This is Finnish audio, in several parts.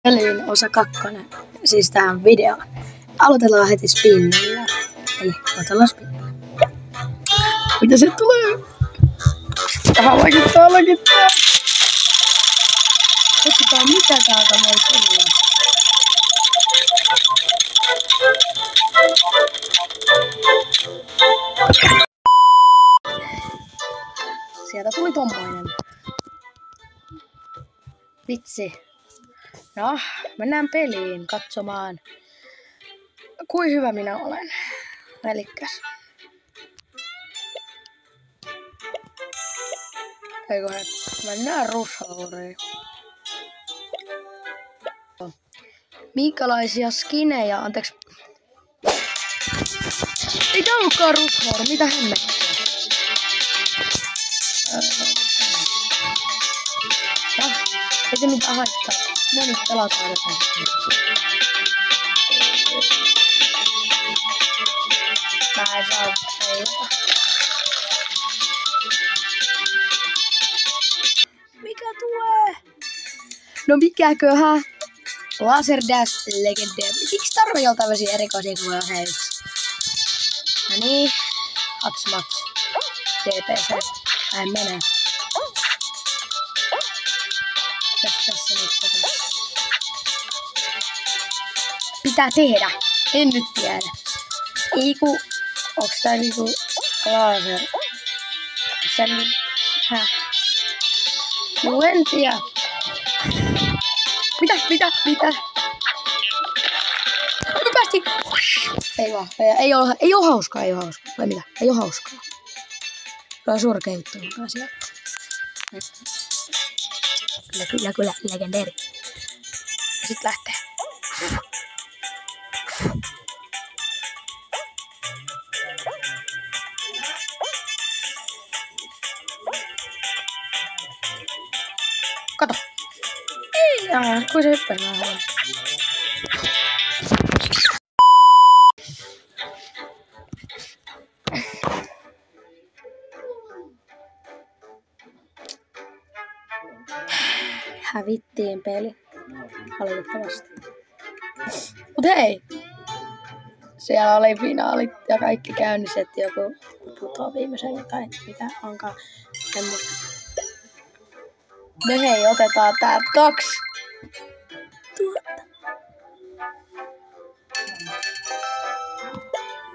Peliin osa 2, siis tähän videoon. Aloitellaan heti spinnillä. Eli aloitellaan spinnillä. Mitä se tulee? Lakittaa. Katsotaan mitä täältä voi tulla. Sieltä tuli tommoinen. Vitsi. No, mennään peliin katsomaan, kuin hyvä minä olen. Elikkäs. Eiköhän mennään Rushhouriin. Minkälaisia skinejä, anteeksi. Ei tää ollutkaan Rushhour, mitä hemmettiä? No, ei se mitään haittaa. No niin, pelataan jotain. Mä en saa heitä. Mikä tulee? No mikäköhän? Laser Dash Legendary. Miksi tarvii olla tämmösiä erikoisia kuin heiksi? No niin. Hatsmats. DPC. Näin menee. Tässä nyt tätä pitää tehdä. En nyt tiedä. Eiku. Onks tää niinku laser? Onks tää niinku. Häh? No en tiedä. Mitä? Me päästiin. Ei vaan. Ei oo hauskaa. Vai mitä? Ei oo hauskaa. Se on surkea juttu. Kyllä. Legendary. Ja sit lähtee. Kato. Ei kun se hyppää vähän. Hävittiin peli. Valitettavasti. Mut hei! Siellä oli finaalit ja kaikki käynnissä, että joku putoaa viimeisen tai mitä onkaan. En muista. Me hei, otetaan täältä 2.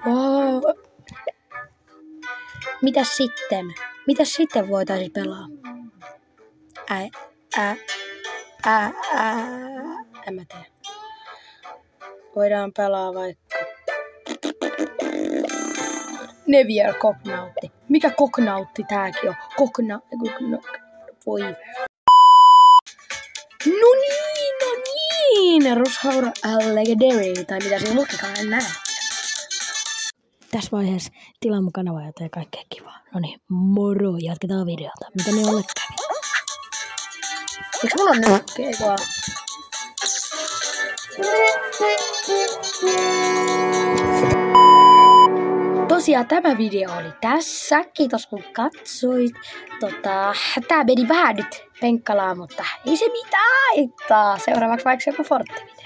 Wow. Mitäs sitten voitaisiin pelaa? En mä tiedä. Voidaan pelaa vaikka Nevier Koknautti. Mikä Koknautti tääkin on? Voi. No niin. Rushhour Legendary. Tai mitä siinä lukikaan, en näe. Tässä vaiheessa tilaa mun kanavaa ja kaikkea kivaa. Noniin, moro. Jatketaan videota. Mitä ne olle kävi? Eiks mulla on nykki? Ei vaan. Tosiaan tämä video oli tässä. Kiitos kun katsoit. Tää meni vähän nyt penkkalaan, mutta ei se mitään haittaa. Seuraavaksi vaikka joku Fortti-video.